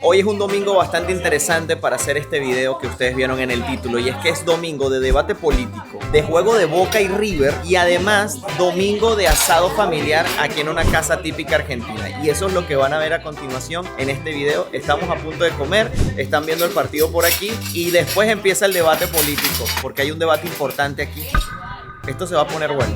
Hoy es un domingo bastante interesante para hacer este video que ustedes vieron en el título, y es que es domingo de debate político, de juego de Boca y River, y además domingo de asado familiar aquí en una casa típica argentina. Y eso es lo que van a ver a continuación en este video. Estamos a punto de comer, están viendo el partido por aquí y después empieza el debate político, porque hay un debate importante aquí. Esto se va a poner bueno.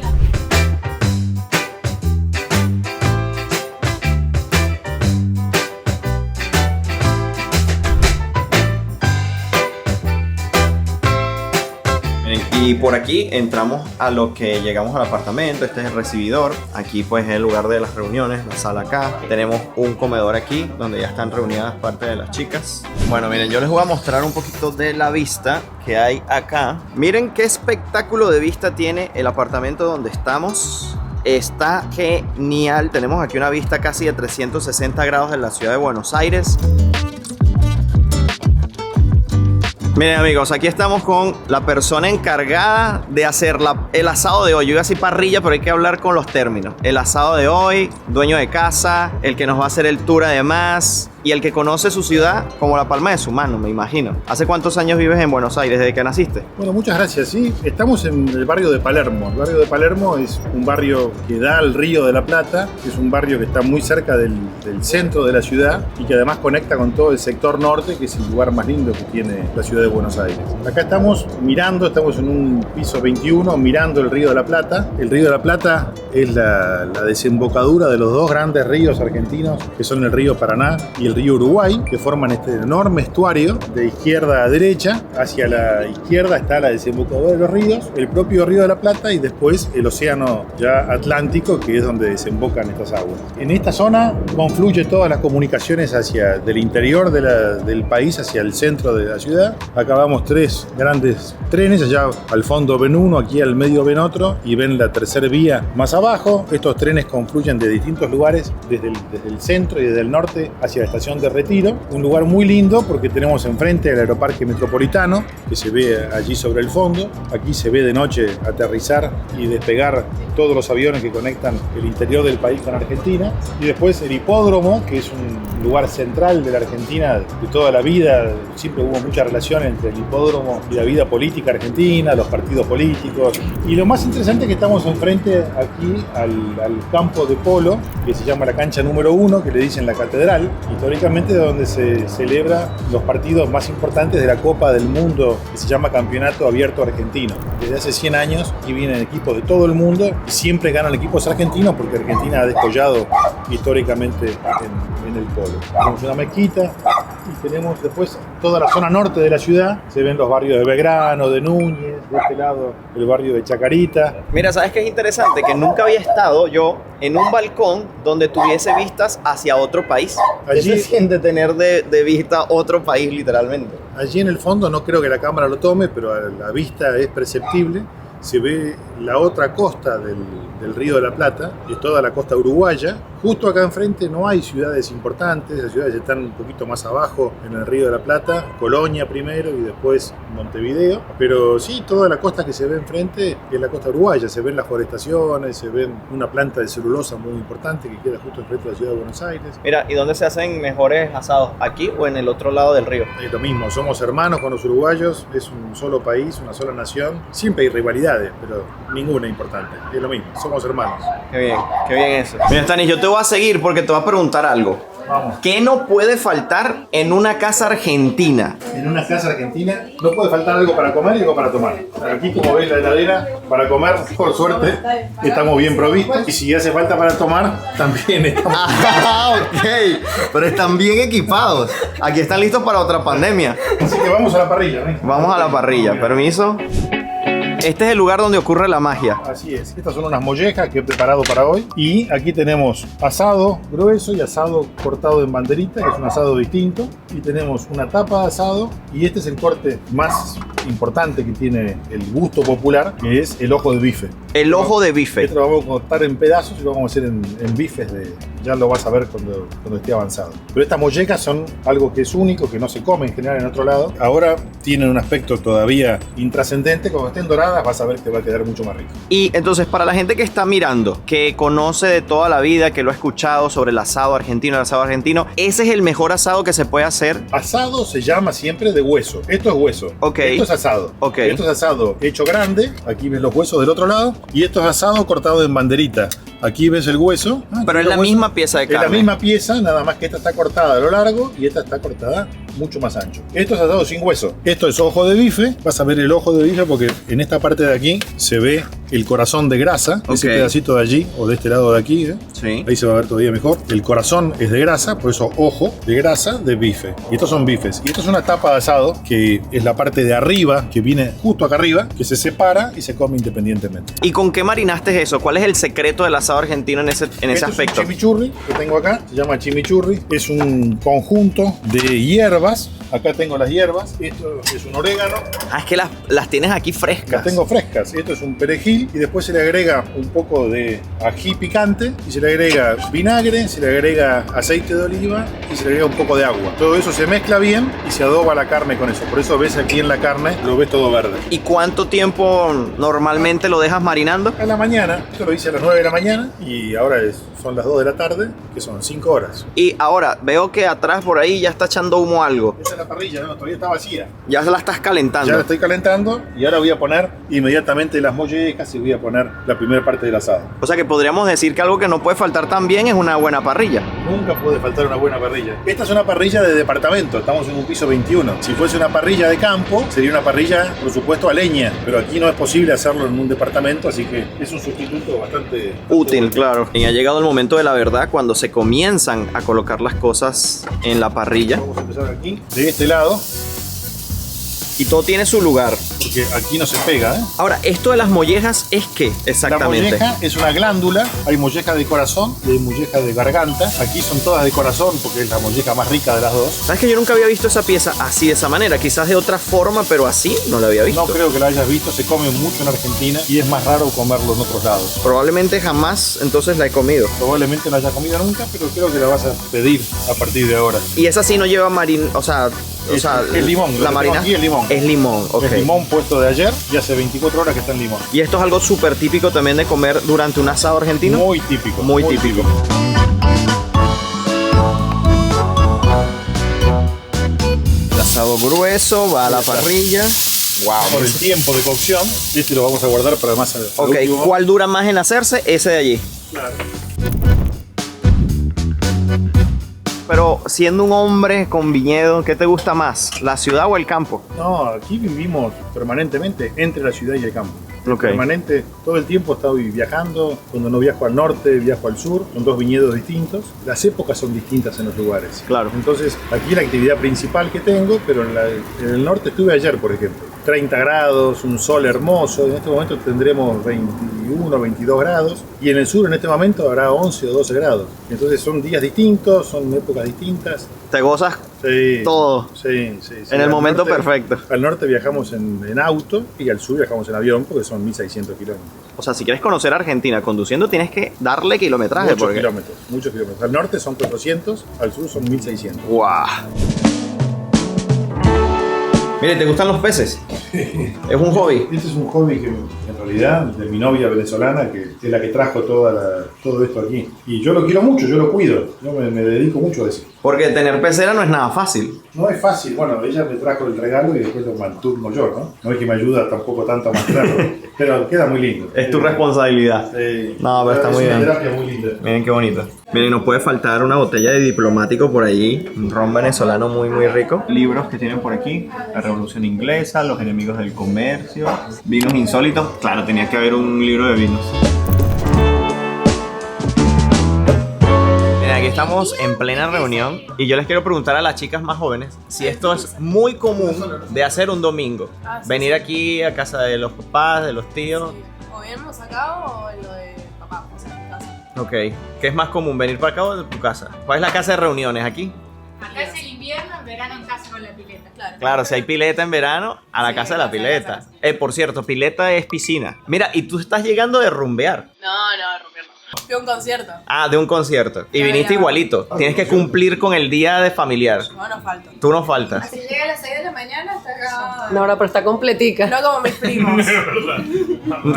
Y por aquí entramos a lo que llegamos al apartamento. Este es el recibidor. Aquí pues es el lugar de las reuniones, la sala acá. Tenemos un comedor aquí donde ya están reunidas parte de las chicas. Bueno, miren, yo les voy a mostrar un poquito de la vista que hay acá. Miren qué espectáculo de vista tiene el apartamento donde estamos. Está genial. Tenemos aquí una vista casi de 360 grados de la ciudad de Buenos Aires. Miren amigos, aquí estamos con la persona encargada de hacer el asado de hoy. Yo iba a decir parrilla, pero hay que hablar con los términos. El asado de hoy, dueño de casa, el que nos va a hacer el tour además, y el que conoce su ciudad como la palma de su mano, me imagino. ¿Hace cuántos años vives en Buenos Aires, desde que naciste? Bueno, muchas gracias. Sí, estamos en el barrio de Palermo. El barrio de Palermo es un barrio que da al Río de la Plata. Es un barrio que está muy cerca del centro de la ciudad y que además conecta con todo el sector norte, que es el lugar más lindo que tiene la ciudad de Buenos Aires. Acá estamos mirando, estamos en un piso 21, mirando el Río de la Plata. El Río de la Plata es la desembocadura de los dos grandes ríos argentinos, que son el río Paraná y el río Uruguay, que forman este enorme estuario de izquierda a derecha. Hacia la izquierda está la desembocadura de los ríos, el propio Río de la Plata, y después el océano ya Atlántico, que es donde desembocan estas aguas. En esta zona confluye todas las comunicaciones del interior del país hacia el centro de la ciudad. Acá vamos tres grandes trenes, allá al fondo ven uno, aquí al medio ven otro, y ven la tercera vía más abajo. Estos trenes confluyen de distintos lugares, desde el centro y desde el norte hacia la estación de Retiro. Un lugar muy lindo porque tenemos enfrente el Aeroparque Metropolitano, que se ve allí sobre el fondo. Aquí se ve de noche aterrizar y despegar todos los aviones que conectan el interior del país con Argentina. Y después el hipódromo, que es un lugar central de la Argentina de toda la vida. Siempre hubo mucha relación entre el hipódromo y la vida política argentina, los partidos políticos. Y lo más interesante es que estamos enfrente aquí al campo de polo, que se llama la cancha número 1, que le dicen la catedral, históricamente de donde se celebra los partidos más importantes de la Copa del Mundo, que se llama Campeonato Abierto Argentino. Desde hace 100 años aquí vienen equipos de todo el mundo y siempre ganan equipos argentinos porque Argentina ha descollado históricamente en el polo. Tenemos una mezquita y tenemos después toda la zona norte de la ciudad. Se ven los barrios de Belgrano, de Núñez, de este lado el barrio de Chacarita. Mira, ¿sabes qué es interesante? Que nunca había estado yo en un balcón donde tuviese vistas hacia otro país. ¿Qué se siente tener de vista otro país, literalmente? Allí en el fondo, no creo que la cámara lo tome, pero a la vista es perceptible. Se ve la otra costa del Río de la Plata, que es toda la costa uruguaya. Justo acá enfrente no hay ciudades importantes, las ciudades están un poquito más abajo en el Río de la Plata, Colonia primero y después Montevideo. Pero sí, toda la costa que se ve enfrente es la costa uruguaya. Se ven las forestaciones, se ven una planta de celulosa muy importante que queda justo enfrente de la ciudad de Buenos Aires. Mira, ¿y dónde se hacen mejores asados? ¿Aquí o en el otro lado del río? Es lo mismo, somos hermanos con los uruguayos, es un solo país, una sola nación. Siempre hay rivalidades, pero ninguna importante, es lo mismo, somos hermanos. Qué bien eso. Mira, Stanis, yo te voy a seguir porque te voy a preguntar algo. Vamos. ¿Qué no puede faltar en una casa argentina? En una casa argentina no puede faltar algo para comer y algo para tomar. Aquí, como ves, la heladera para comer, por suerte, estamos bien provistos. Y si hace falta para tomar, también estamos. Ah, ok. Pero están bien equipados. Aquí están listos para otra pandemia. Así que vamos a la parrilla, ¿no? Vamos a la parrilla, permiso. Este es el lugar donde ocurre la magia. Así es. Estas son unas mollejas que he preparado para hoy. Y aquí tenemos asado grueso y asado cortado en banderita, que es un asado distinto. Y tenemos una tapa de asado. Y este es el corte más importante que tiene el gusto popular, que es el ojo de bife. El ojo de bife. Esto lo vamos a cortar en pedazos y lo vamos a hacer en bifes ya lo vas a ver cuando esté avanzado. Pero estas mollecas son algo que es único, que no se come en general en otro lado. Ahora tienen un aspecto todavía intrascendente. Cuando estén doradas vas a ver que va a quedar mucho más rico. Y entonces, para la gente que está mirando, que conoce de toda la vida, que lo ha escuchado sobre el asado argentino, ese es el mejor asado que se puede hacer. Asado se llama siempre de hueso. Esto es hueso. Ok. Esto es asado. Ok. Esto es asado hecho grande. Aquí ves los huesos del otro lado. Y esto es asado cortado en banderita. Aquí ves el hueso. Pero es la misma pieza de carne. Es la misma pieza, nada más que esta está cortada a lo largo y esta está cortada mucho más ancho. Esto es asado sin hueso. Esto es ojo de bife. Vas a ver el ojo de bife porque en esta parte de aquí se ve el corazón de grasa. Ese pedacito de allí o de este lado de aquí. Sí. Ahí se va a ver todavía mejor. El corazón es de grasa, por eso ojo de grasa de bife. Y estos son bifes. Y esto es una tapa de asado que es la parte de arriba, que viene justo acá arriba, que se separa y se come independientemente. ¿Y con qué marinaste eso? ¿Cuál es el secreto del asado argentino en ese aspecto? Es un chimichurri que tengo acá, se llama chimichurri. Es un conjunto de hierbas. Acá tengo las hierbas. Esto es un orégano. Ah, es que las tienes aquí frescas. Las tengo frescas. Esto es un perejil y después se le agrega un poco de ají picante y se le agrega vinagre, se le agrega aceite de oliva y se le agrega un poco de agua. Todo eso se mezcla bien y se adoba la carne con eso. Por eso ves aquí en la carne, lo ves todo verde. ¿Y cuánto tiempo normalmente lo dejas marinando? A la mañana. Esto lo hice a las 9 de la mañana y ahora son las 2 de la tarde, que son 5 horas. Y ahora veo que atrás por ahí ya está echando humo algo. Esa es la parrilla, ¿no? Todavía está vacía. Ya se la estás calentando. Ya la estoy calentando y ahora voy a poner inmediatamente las mollejas y voy a poner la primera parte del asado. O sea que podríamos decir que algo que no puede faltar también es una buena parrilla. Nunca puede faltar una buena parrilla. Esta es una parrilla de departamento, estamos en un piso 21. Si fuese una parrilla de campo, sería una parrilla, por supuesto, a leña. Pero aquí no es posible hacerlo en un departamento, así que es un sustituto bastante útil, claro. Y ha llegado el momento de la verdad cuando se comienzan a colocar las cosas en la parrilla. Vamos a empezar aquí, de este lado. Y todo tiene su lugar. Porque aquí no se pega, ¿eh? Ahora, ¿esto de las mollejas es qué exactamente? La molleja es una glándula. Hay molleja de corazón y hay molleja de garganta. Aquí son todas de corazón porque es la molleja más rica de las dos. ¿Sabes que yo nunca había visto esa pieza así, de esa manera? Quizás de otra forma, pero así no la había visto. No creo que la hayas visto. Se come mucho en Argentina y es más raro comerlo en otros lados. Probablemente jamás entonces la he comido. Probablemente no haya comido nunca, pero creo que la vas a pedir a partir de ahora. Y esa sí no lleva es limón. La marina aquí es limón. Es limón, ok. Es limón puesto de ayer y hace 24 horas que está en limón. ¿Y esto es algo súper típico también de comer durante un asado argentino? Muy típico. Muy típico. El asado grueso va a la parrilla. Wow. Por el tiempo de cocción, este lo vamos a guardar para más al Ok, último. ¿cuál dura más en hacerse? Ese de allí. Claro. Pero siendo un hombre con viñedo, ¿qué te gusta más? ¿La ciudad o el campo? No, aquí vivimos permanentemente entre la ciudad y el campo. Ok. Permanente, todo el tiempo estoy viajando. Cuando no viajo al norte, viajo al sur. Son dos viñedos distintos. Las épocas son distintas en los lugares. Claro. Entonces, aquí la actividad principal que tengo, pero en el norte estuve ayer, por ejemplo. 30 grados, un sol hermoso. En este momento tendremos 21, 22 grados. Y en el sur, en este momento, habrá 11 o 12 grados. Entonces, son días distintos, son épocas distintas. ¿Te gozas Sí, todo? Sí. En el momento perfecto. Al norte viajamos en auto y al sur viajamos en avión porque son 1.600 kilómetros. O sea, si quieres conocer Argentina conduciendo, tienes que darle kilometraje. Muchos kilómetros. Al norte son 400, al sur son 1.600. ¡Guau! Mire, ¿te gustan los peces? Es un hobby. Este es un hobby que en realidad de mi novia venezolana, que es la que trajo todo esto aquí. Y yo lo quiero mucho, yo lo cuido. Yo me dedico mucho a eso. Porque tener pecera no es nada fácil. No es fácil. Bueno, ella me trajo el regalo y después lo manturno yo, ¿no? No es que me ayuda tampoco tanto a mantenerlo, pero queda muy lindo. Es tu responsabilidad. Sí. No, pero está muy bien. Es una terapia muy linda. Miren qué bonito. Miren, no puede faltar una botella de diplomático por allí. Un ron venezolano muy, muy rico. Libros que tienen por aquí. La Revolución Inglesa, Los Enemigos del Comercio, Vinos Insólitos. Claro, tenía que haber un libro de vinos. Miren, aquí estamos en plena reunión y yo les quiero preguntar a las chicas más jóvenes si esto es muy común de hacer un domingo. Venir aquí a casa de los papás, de los tíos. O vienes acá o en lo de papá, o sea, en tu casa. Ok. ¿Qué es más común, venir para acá o de tu casa? ¿Cuál es la casa de reuniones aquí? Acá es el invierno, en verano en casa con la pileta. Claro. Claro, si hay pileta en verano, a la Sí, casa de la casa de pileta. la Por cierto, pileta es piscina. Mira, y tú estás llegando de rumbear. No, romperlo. Fui a un concierto. Ah, de un concierto. Y viniste Ya. igualito. Tienes que cumplir con el día de familiar. No, no falta. Tú no faltas. Si llega a las 6 de la mañana, está acá. No, pero está completica. No como mis primos.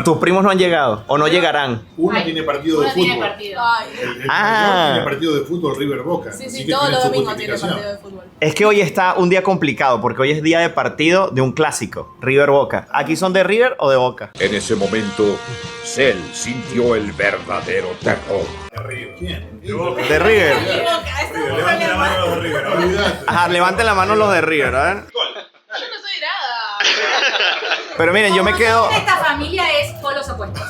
Tus primos no han llegado o no llegarán. Uno Ay, tiene partido de Uno tiene fútbol. partido. Ay. El Ah. mayor tiene partido de fútbol River Boca. Sí, así sí, que todos tiene los su domingos tiene justificación. partido de fútbol. Es que hoy está un día complicado porque hoy es día de partido de un clásico, River Boca. ¿Aquí son de River o de Boca? En ese momento, Cell sintió el verdadero terror. ¿Quién? De River. Levante la mano los de River. Olvídate. Ajá, levanten la mano los de River, a ver. Yo no soy nada. Pero miren, yo me quedo... Esta familia es polos opuestos.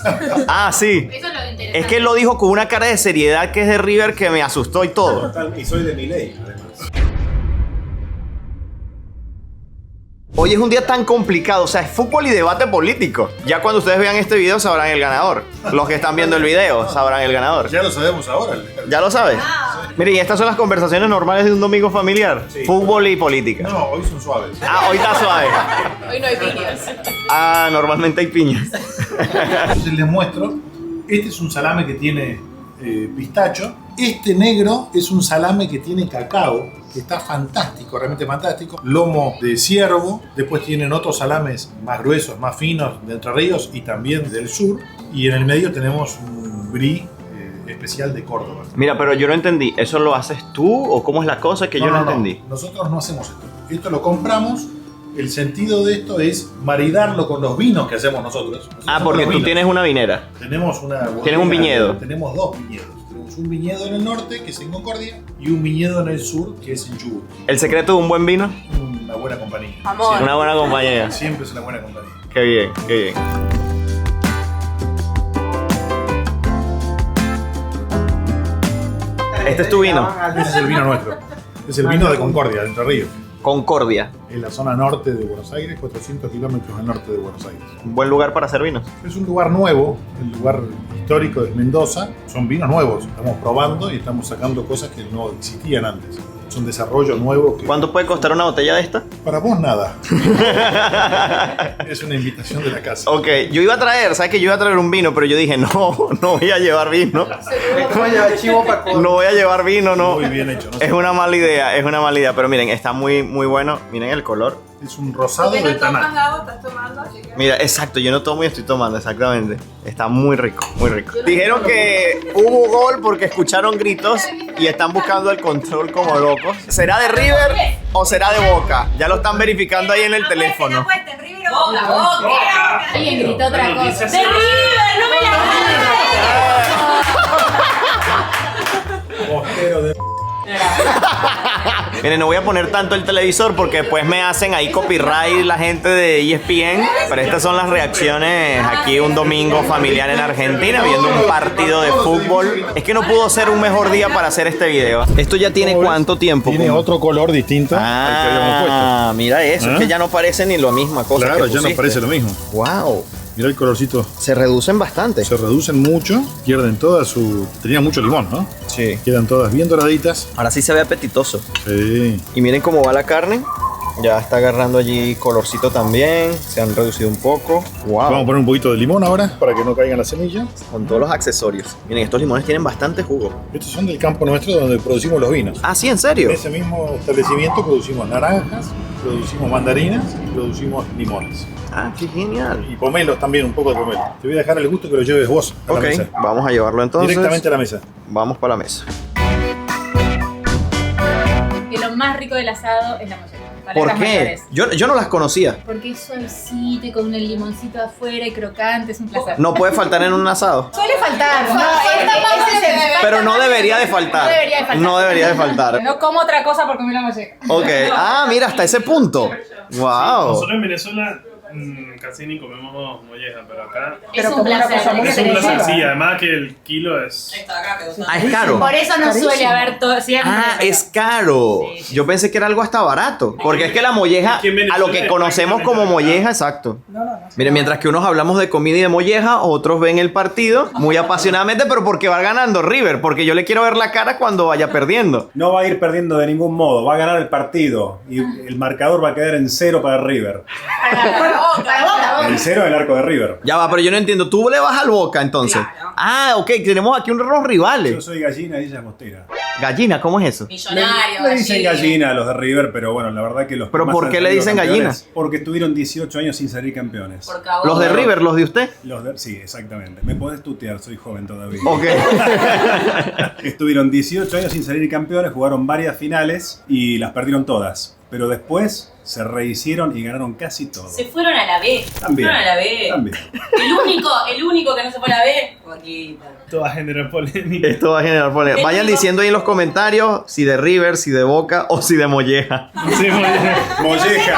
Ah, sí. Eso es lo interesante. Es que él lo dijo con una cara de seriedad que es de River que me asustó y todo. Y soy de Milei, además. Hoy es un día tan complicado, o sea, es fútbol y debate político. Ya cuando ustedes vean este video sabrán el ganador. Los que están viendo el video sabrán el ganador. Ya lo sabemos ahora. ¿Ya lo sabes? Miren, y estas son las conversaciones normales de un domingo familiar. Sí. Fútbol y política. No, hoy son suaves. Ah, hoy está suave. Hoy no hay piñas. Ah, normalmente hay piñas. Entonces les muestro. Este es un salame que tiene pistacho. Este negro es un salame que tiene cacao, que está fantástico, realmente fantástico. Lomo de ciervo. Después tienen otros salames más gruesos, más finos de Entre Ríos y también del sur. Y en el medio tenemos un brie especial de Córdoba. Mira, pero yo no entendí. ¿Eso lo haces tú o cómo es la cosa que yo no entendí? Nosotros no hacemos esto. Esto lo compramos. El sentido de esto es maridarlo con los vinos que hacemos nosotros. Ah, porque tú tienes una vinera. Tenemos una Tienes un viñedo. Tenemos dos viñedos. Tenemos un viñedo en el norte, que es en Concordia, y un viñedo en el sur, que es en Chubut. ¿El secreto de un buen vino? Una buena compañía. Amor. Una buena compañía. Siempre es una buena compañía. Qué bien, qué bien. Este es tu vino. Ese es el vino nuestro. Es el vino de Concordia, de Entre Ríos. Concordia. En la zona norte de Buenos Aires, 400 kilómetros al norte de Buenos Aires. Un buen lugar para hacer vinos. Es un lugar nuevo, el lugar histórico de Mendoza. Son vinos nuevos. Estamos probando y estamos sacando cosas que no existían antes. Son desarrollos nuevos que... ¿Cuánto puede costar una botella de esta? Para vos nada. Es una invitación de la casa. Ok, yo iba a traer, ¿sabes que yo iba a traer un vino? Pero yo dije, no voy a llevar vino. No voy a llevar vino, no. Muy bien hecho, ¿no? Es una mala idea, es una mala idea. Pero miren, está muy, muy bueno. Miren el color. Es un rosado ¿Por qué de no tomas taná. agua? Estás tomando, así que... Mira, exacto, yo no tomo y estoy tomando, exactamente. Está muy rico, muy rico. Dijeron que hubo gol porque escucharon gritos y están buscando el control como locos. ¿Será de River o será de Boca? Ya lo están verificando ahí en el teléfono. Alguien gritó otra cosa. ¡De River! ¡No me la Mosquero de... Miren, no voy a poner tanto el televisor porque después me hacen ahí copyright la gente de ESPN. Pero estas son las reacciones aquí un domingo familiar en Argentina viendo un partido de fútbol. Es que no pudo ser un mejor día para hacer este video. ¿Esto ya tiene cuánto tiempo? Tiene otro color distinto al que habíamos puesto. Ah, mira eso, es que ya no parece ni lo misma cosa. Claro, que ya no pusiste. parece lo mismo. Wow, Mirá el colorcito. se reducen bastante. Se reducen mucho, pierden toda su... Tenía mucho limón, ¿no? Sí. Quedan todas bien doraditas. Ahora sí se ve apetitoso. Sí. Y miren cómo va la carne. Ya está agarrando allí colorcito también. Se han reducido un poco. Vamos a Wow. poner un poquito de limón ahora para que no caigan las semillas. Con todos los accesorios. Miren, estos limones tienen bastante jugo. Estos son del campo nuestro donde producimos los vinos. Ah, sí, ¿en serio? En ese mismo establecimiento producimos naranjas, producimos mandarinas y producimos limones. Ah, qué genial. Y pomelos también, un poco de pomelo. Te voy a dejar el gusto que lo lleves vos a Ok, la mesa. vamos a llevarlo entonces. Directamente a la mesa. Vamos para la mesa. Que lo más rico del asado es la mollera. ¿Por Palabras qué? mayores. Yo no las conocía. Porque es suavecito y con el limoncito afuera y crocante, es un placer. No puede faltar en un asado. Suele faltar, no, ese es el Pero no debería de faltar. No debería de faltar. No debería de faltar. No como otra cosa por comer la mollera. Ok. Ah, mira, hasta ese punto. Wow. Nosotros en Venezuela casi ni comemos molleja, pero acá Es un placer. es un placer, sí, además que el kilo es... Ah, es caro. Por eso no suele haber todo siempre. Ah, es caro. Sí, sí. Yo pensé que era algo hasta barato. Porque es que la molleja, Aquí en Venezuela a lo que es conocemos como prácticamente molleja, exacto. Miren, mientras que unos hablamos de comida y de molleja, otros ven el partido muy apasionadamente, pero porque va ganando River. Porque yo le quiero ver la cara cuando vaya perdiendo. No va a ir perdiendo de ningún modo, va a ganar el partido y el marcador va a quedar en 0 para River. Boca. El cero del arco de River. Ya va, pero yo no entiendo. Tú le vas al Boca entonces. Claro. Ah, ok, tenemos aquí unos Yo rivales. soy Gallina y ella es Mostera. Gallina, ¿cómo es eso? Millonario. Le dicen Gallina a los de River, pero bueno, la verdad que los ¿Pero que más por han qué le salido dicen campeones, Gallina? Porque estuvieron 18 años sin salir campeones. Porque a vos- Los de River, los de usted. Sí, exactamente. Me podés tutear, soy joven todavía. Ok. Estuvieron 18 años sin salir campeones, jugaron varias finales y las perdieron todas. Pero después se rehicieron y ganaron casi todo. Se fueron a la B. También. Se fueron a la B. También. El único que no se fue a la B, Boquita. Esto va a generar polémica. Esto va a generar polémica. Vayan diciendo ahí en los comentarios si de River, si de Boca o si de Molleja. Sí, muy bien. Molleja.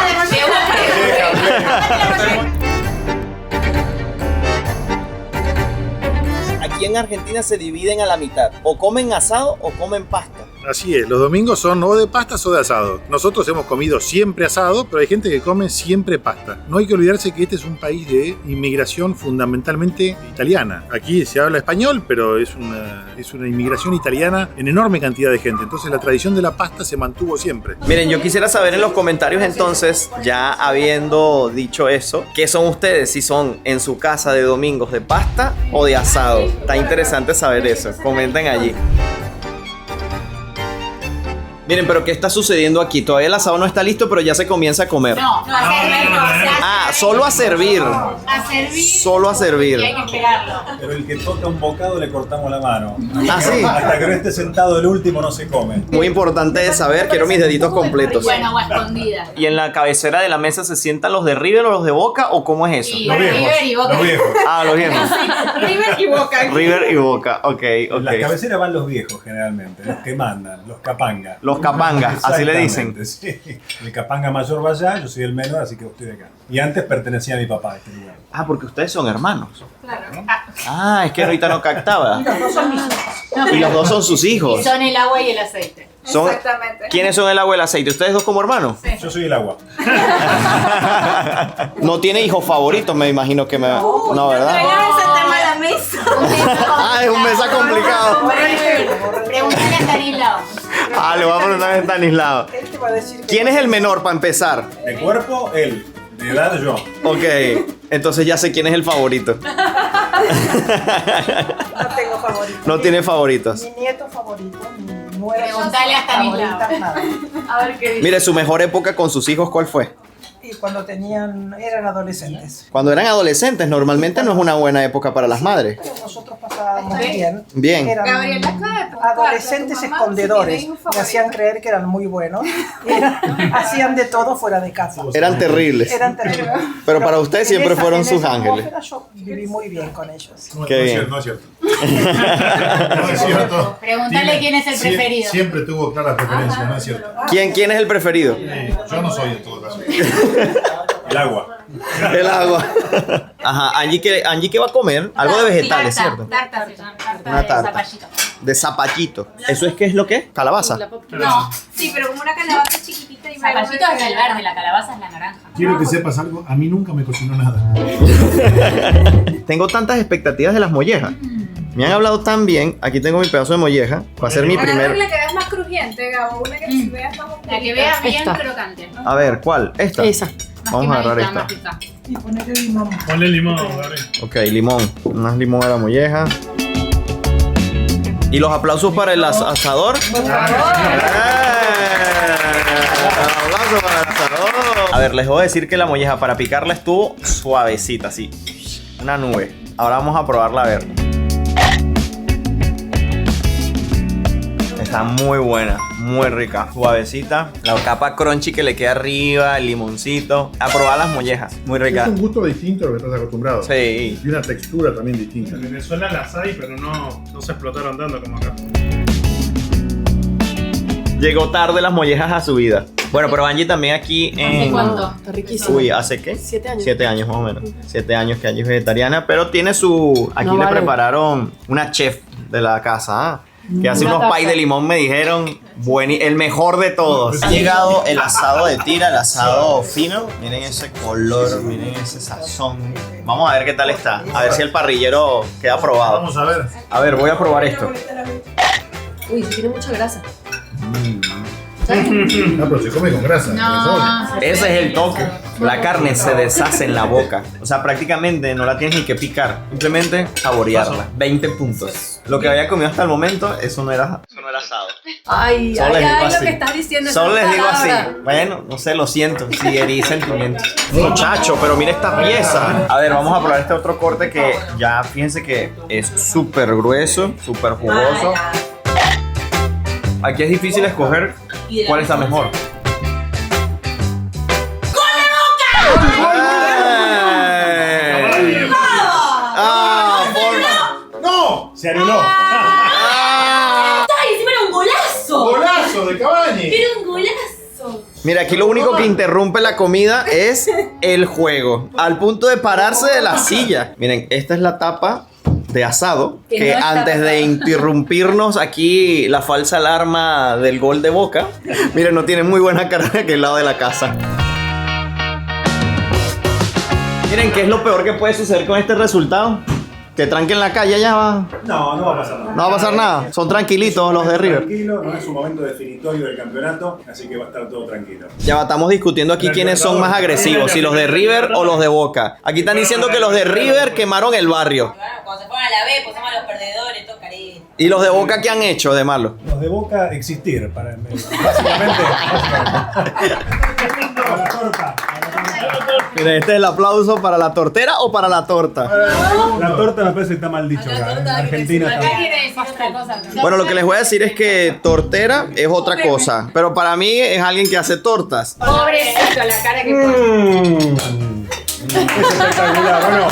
Aquí en Argentina se dividen a la mitad. O comen asado o comen pasta. Así es, los domingos son o de pastas o de asado. Nosotros hemos comido siempre asado, pero hay gente que come siempre pasta. No hay que olvidarse que este es un país de inmigración fundamentalmente italiana. Aquí se habla español, pero es una inmigración italiana en enorme cantidad de gente. Entonces la tradición de la pasta se mantuvo siempre. Miren, yo quisiera saber en los comentarios entonces, ya habiendo dicho eso, ¿qué son ustedes? Si son en su casa de domingos de pasta o de asado. Está interesante saber eso. Comenten allí. Miren, pero ¿qué está sucediendo aquí? Todavía el asado no está listo, pero ya se comienza a comer. No, a servir no. Ah, solo a servir. A servir. Solo a servir. Y hay que esperarlo. Pero el que toca un bocado le cortamos la mano. Ah, sí. Hasta que no esté sentado el último no se come. Muy importante de saber, quiero mis deditos completos. Bueno, o a escondidas. ¿Y en la cabecera de la mesa se sientan los de River o los de Boca o cómo es eso? Y River y Boca. Los viejos. Ah, los viejos. River y Boca. River y Boca, ok, En las ok. cabeceras van los viejos generalmente, los que mandan, los capangas. Los capangas, así le dicen. Exactamente, sí. El capanga mayor va allá, yo soy el menor, así que estoy de acá. Y antes pertenecía a mi papá a este lugar. Ah, porque ustedes son hermanos. Claro. Ah, es que ahorita no captaba. No, Y los dos son sus hijos. son el agua y el aceite. Son, Exactamente. ¿quiénes son el agua y el aceite? ¿Ustedes dos como hermanos? Yo soy el agua. No tiene hijos favoritos, me imagino que me... No, ¿verdad? Traigan ese tema a la mesa. Ah, es un mesa complicado. Pregúntale a Stanislao. Ah, le voy a preguntar a Stanislao. ¿Quién es el menor para empezar? De cuerpo, él. De edad, yo. Ok, entonces ya sé quién es el favorito. No tengo favoritos. No tiene favoritos. Mi nieto favorito, mi nuera. Preguntale a Stanislao. favorita, nada. A ver qué dice. Mire, su mejor época con sus hijos, ¿cuál fue? Y cuando eran adolescentes. Cuando eran adolescentes, normalmente no es una buena época para las madres. Pero nosotros pasábamos bien. Bien. Eran Gabriela, acaba de preguntar, adolescentes ¿tu mamá escondedores. si tiene un Me favorito? hacían creer que eran muy buenos. Hacían de todo fuera de casa. Eran terribles. Eran terribles. Pero para usted en siempre esa- fueron en sus esa ángeles. atmósfera Yo viví muy bien con ellos. Qué bien. No es cierto. No es cierto. Pregúntale quién es el preferido. Siempre tuvo clara preferencia, no es cierto. ¿Quién es el preferido? Yo no soy en todo caso. El agua. El agua. Ajá, Angie que va a comer algo de vegetales, ¿cierto? Tarta, se llama, tarta Una de tarta. zapallito. De zapallito. ¿Eso es qué es lo que es? ¿Calabaza? No, Sí, pero como una calabaza chiquitita y zapallito es el verde, la calabaza es la naranja. Quiero que sepas algo, a mí nunca me cocinó nada. Tengo tantas expectativas de las mollejas. Me han hablado tan bien. Aquí tengo mi pedazo de molleja. Va a ser mi Agarra primer... la que veas más crujiente, Gabo. Una que se vea más La que vea bien Esta. crocante. A ver, ¿cuál? ¿Esta? Esa. Vamos a agarrar esta. Y ponerle limón. Ponle limón, Gabriel. Ok, limón. Más limón a la molleja. ¿Y los aplausos para el asador? ¡Aplausos para el asador! A ver, les voy a decir que la molleja para picarla estuvo suavecita, así. Una nube. Ahora vamos a probarla a ver. Está muy buena, muy rica, suavecita. La capa crunchy que le queda arriba, el limoncito. A probar las mollejas, muy Es rica. un gusto distinto a lo que estás acostumbrado. Sí. Y una textura también distinta. En Venezuela las hay, pero no se explotaron tanto como acá. Llegó tarde las mollejas a su vida. Bueno, pero Angie también aquí ¿Hace en... cuánto? Está riquísimo. Uy, ¿hace qué? 7 años. 7 años más o menos. 7 años que Angie es vegetariana, pero tiene su... Aquí No le vale. prepararon una chef de la casa, ¿ah? Que hace Una unos taza. pay de limón, me dijeron, el mejor de todos. Ha llegado el asado de tira, el asado fino. Miren ese color, miren ese sazón. Vamos a ver qué tal está. A ver si el parrillero queda aprobado. Vamos a ver. A ver, voy a probar esto. Uy, tiene mucha grasa. No, pero se come con grasa. No. Ese es el toque. La carne se deshace en la boca. O sea, prácticamente no la tienes ni que picar. Simplemente saborearla. 20 puntos. Lo que había comido hasta el momento, eso no era asado. Ay, Solo les ay, digo ay, así. lo que estás diciendo. Solo esas les digo así. palabras. Bueno, no sé, lo siento. Si herí sentimientos. Muchacho, pero mira esta pieza. A ver, vamos a probar este otro corte que ya fíjense que es súper grueso, súper jugoso. Aquí es difícil escoger cuál está mejor. ¡Ay! ¡Ah! ¡No! Se anuló. ¡Ay, encima era un golazo! ¡Golazo de Cavani! ¡Era un golazo! Mira, aquí lo único que interrumpe la comida es el juego. Al punto de pararse de la silla. Miren, esta es la tapa de asado. Que Que no está antes de interrumpirnos aquí la falsa alarma del gol de Boca. Miren, no tiene muy buena cara de aquel lado de la casa. Miren, ¿qué es lo peor que puede suceder con este resultado? Que tranquen la calle ya va. No, no va a pasar nada. No va a pasar nada. Son tranquilitos los de River. Tranquilo, no es un momento definitorio del campeonato, así que va a estar todo tranquilo. Ya va, estamos discutiendo aquí quiénes son más agresivos, si los de River o los de Boca. Aquí están diciendo que los de River quemaron el barrio. Bueno, cuando se fueron a la B, pusimos a los perdedores, todo carita. ¿Y los de Boca qué han hecho de malo? Los de Boca existir, básicamente. A la torta. Miren, este es el aplauso para la tortera o para la torta. La torta me parece que está mal dicho acá. En Argentina Acá está. quiere decir otra cosa. Bueno, lo que les voy a decir es que tortera es otra cosa, pero para mí es alguien que hace tortas. Pobrecito, la cara que pone. Es espectacular, bueno.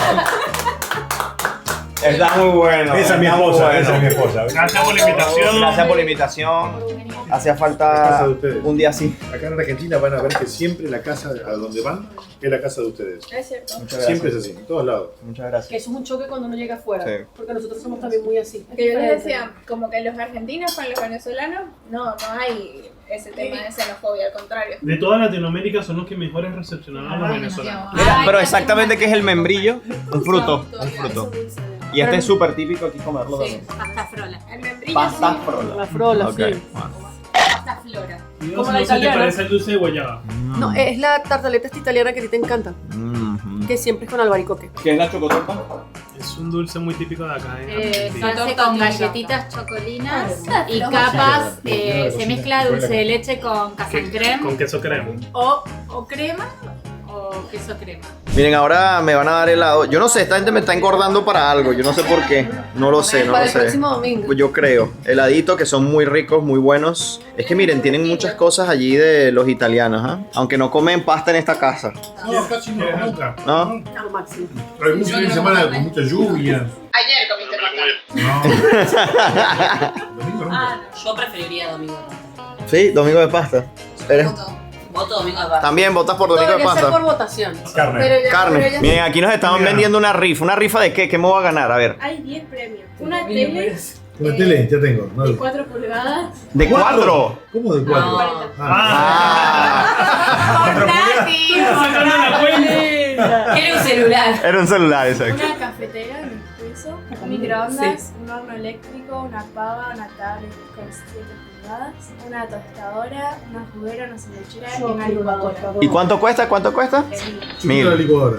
Está muy bueno. Esa es mi esposa, esa es mi esposa. Gracias por la invitación. Gracias por la invitación. Hacía Casa falta de ustedes. un día así. Acá en Argentina van a ver que siempre la casa a donde van es la casa de ustedes. Es cierto. Muchas Siempre es así, en todos lados. Muchas gracias. Que eso es un choque cuando uno llega afuera. Sí. Porque nosotros somos también muy así. Que yo les decía, como que los argentinos con los venezolanos, no hay ese tema de xenofobia, al contrario. De toda Latinoamérica son los que mejores recepcionaron a los venezolanos. Mira, pero exactamente qué es el membrillo. Un fruto. Un fruto. Y este es súper típico aquí comerlo Sí, también. pasta frola. El membrillo Pasta sí. frola. La frola, Ok. sí. Pasta flora. Y Como no la sé si te italiana. parece el dulce de guayaba. No, es la tartaleta esta italiana que a ti te encanta. Que siempre es con albaricoque. ¿Qué es la chocotorta? Es un dulce muy típico de acá en Se Argentina. hace con galletitas chocolinas y capas. Se mezcla dulce de leche con casan creme Con queso crema. o crema o queso crema. Miren, ahora me van a dar helado. Yo no sé, esta gente me está engordando para algo. Yo no sé por qué. No lo sé, no Para lo el sé. próximo domingo. Yo creo. Heladitos que son muy ricos, muy buenos. Es que miren, tienen muchas cosas allí de los italianos, ¿ah? Aunque no comen pasta en esta casa. No, casi no, nunca. ¿No? Lo máximo. Pero hay muchos fines de semana con mucha lluvia. Ayer comiste pasta. No. Domingo nunca. Yo preferiría domingo. Sí, domingo de pasta. ¿Eres? Voto domingo de pasta. También votas por domingo de Debería ser por pasta. votación. Carne. Pero ya- Carne. pero ya- Miren, aquí nos estaban vendiendo una rifa. ¿Una rifa de qué? ¿Qué me voy a ganar? A ver. Hay 10 premios. Una tele Una tele, ya tengo. No, de 4 pulgadas. ¿De 4? ¿Cómo de 4? No. Ah. Sacando la cuenta. Quiero un celular. Era un celular, exacto. Una cafetera en expreso, un microondas, un horno eléctrico, una pava, una tablet con 7 pulgadas, una tostadora, una juguera, una sandwichera y una licuadora. ¿Y cuánto cuesta? ¿Cuánto cuesta? Chiquito la licuadora.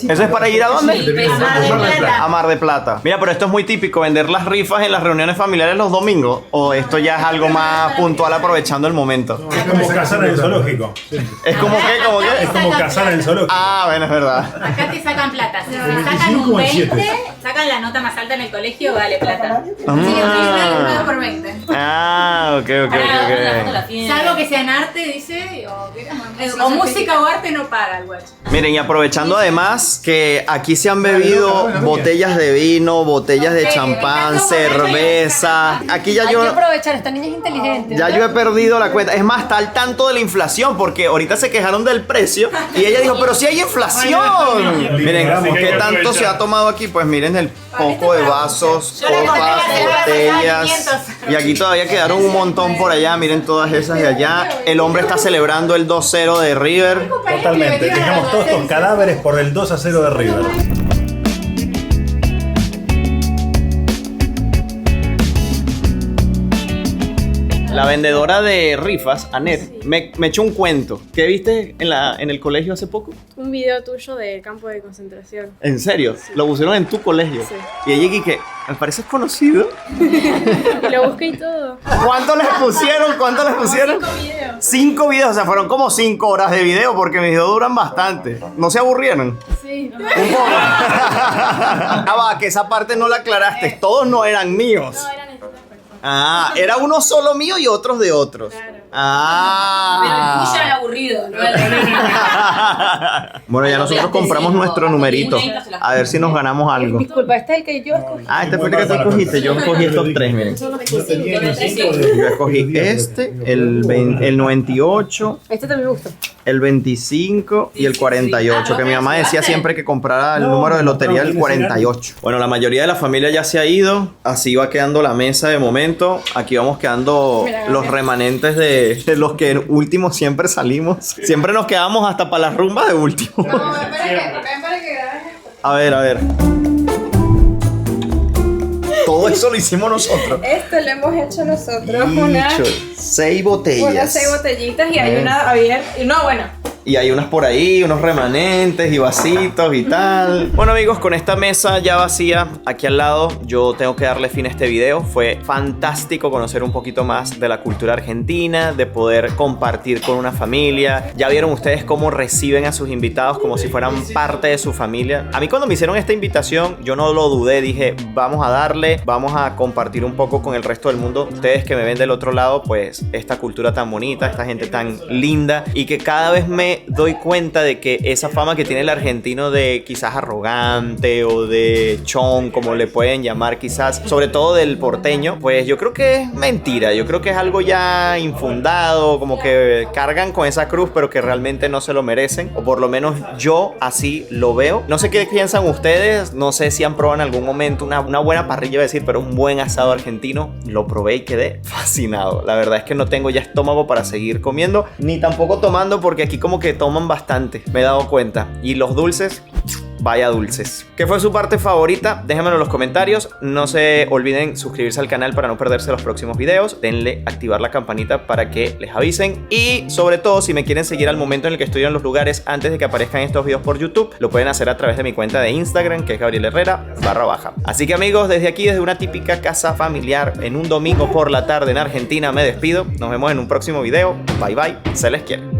¿Eso es para ir a dónde? Sí, peso. A Mar de Plata. Mira, pero esto es muy típico, vender las rifas en las reuniones familiares los domingos. ¿O esto ya es algo más puntual aprovechando el momento? Es como cazar en el zoológico. ¿Es como qué? ¿Como Es qué? como cazar en el zoológico. Ah, bueno, es verdad. Acá te sacan plata. Si te sacan 25 un o el 7. 20, sacan la nota más alta en el colegio, vale plata. Ah, por 20. ah, ok, ok, ok. Salvo que sea en arte, dice, o música o arte no paga el guacho. Miren, y aprovechando además que aquí se han bebido botellas de vino, botellas de champán, cerveza. Aquí ya Hay que yo... aprovechar, esta niña es inteligente. Ya yo he perdido la cuenta. Es más, está al tanto de la inflación porque ahorita se quejaron del precio y ella dijo, pero si hay inflación. Miren, Así que hay ¿qué que tanto aprovechar. se ha tomado aquí? Pues miren el poco de vasos, Yo le compré copas, la cerveza, botellas. 500. Y aquí todavía quedaron un montón por allá. Miren todas esas de allá. El hombre está celebrando el 2-0 de River. Totalmente. Dejamos todos estos cadáveres por el 2-0 de River. La vendedora de rifas, Anet, me echó un cuento. ¿Qué viste en el colegio hace poco? Un video tuyo del campo de concentración. ¿En serio? Sí. Lo pusieron en tu colegio. Sí. Y ella que me pareces conocido. Lo busqué y todo. ¿Cuánto les pusieron? 5 videos. 5 videos, o sea, fueron como 5 horas de video porque mis videos duran bastante. ¿No se aburrieron? Sí. Un poco. Ah, va, que esa parte no la aclaraste. Todos no eran míos. No, eran estas personas. Ah, era uno solo mío y otros de otros. Claro. Ah. Pero el tuyo era aburrido, ¿no? Bueno, ya nosotros compramos nuestro numerito. A ver si nos ganamos algo. Disculpa, este es el que yo escogí. Ah, este fue el que tú escogiste. Yo escogí estos 3, miren. No tenía ni 5 de... Yo escogí este, el 98, Este también me gusta. el 25 y el 48, que mi mamá decía siempre que comprara el número de lotería el 48. Bueno, la mayoría de la familia ya se ha ido, así va quedando la mesa de momento. Aquí vamos quedando los remanentes de los que últimos siempre salimos. Siempre nos quedamos hasta para las rumbas de último. No, ven para que grabes esto. A ver. Todo eso lo hicimos nosotros. Esto lo hemos hecho nosotros. Bicho, 6 botellas. Unas 6 botellitas y hay una abierta. No, bueno. Y hay unas por ahí, unos remanentes y vasitos y tal. Bueno amigos, con esta mesa ya vacía aquí al lado, yo tengo que darle fin a este video. Fue fantástico conocer un poquito más de la cultura argentina, de poder compartir con una familia. Ya vieron ustedes cómo reciben a sus invitados como si fueran parte de su familia. A mí cuando me hicieron esta invitación, yo no lo dudé, dije, vamos a darle, vamos a compartir un poco con el resto del mundo. Ustedes que me ven del otro lado, pues esta cultura tan bonita, esta gente tan linda y que cada vez me doy cuenta de que esa fama que tiene el argentino de quizás arrogante o de chon, como le pueden llamar quizás, sobre todo del porteño, pues yo creo que es mentira, yo creo que es algo ya infundado, como que cargan con esa cruz pero que realmente no se lo merecen, o por lo menos yo así lo veo. No sé qué piensan ustedes, no sé si han probado en algún momento una buena parrilla, iba a decir, pero un buen asado argentino. Lo probé y quedé fascinado. La verdad es que no tengo ya estómago para seguir comiendo, ni tampoco tomando, porque aquí como que toman bastante, me he dado cuenta. Y los dulces, vaya dulces. ¿Qué fue su parte favorita? Déjenmelo en los comentarios. No se olviden suscribirse al canal para no perderse los próximos videos. Denle activar la campanita para que les avisen. Y sobre todo, si me quieren seguir al momento en el que estoy en los lugares antes de que aparezcan estos videos por YouTube, lo pueden hacer a través de mi cuenta de Instagram, que es Gabriel Herrera _. Así que amigos, desde aquí, desde una típica casa familiar en un domingo por la tarde en Argentina, me despido. Nos vemos en un próximo video. Bye bye, se les quiere.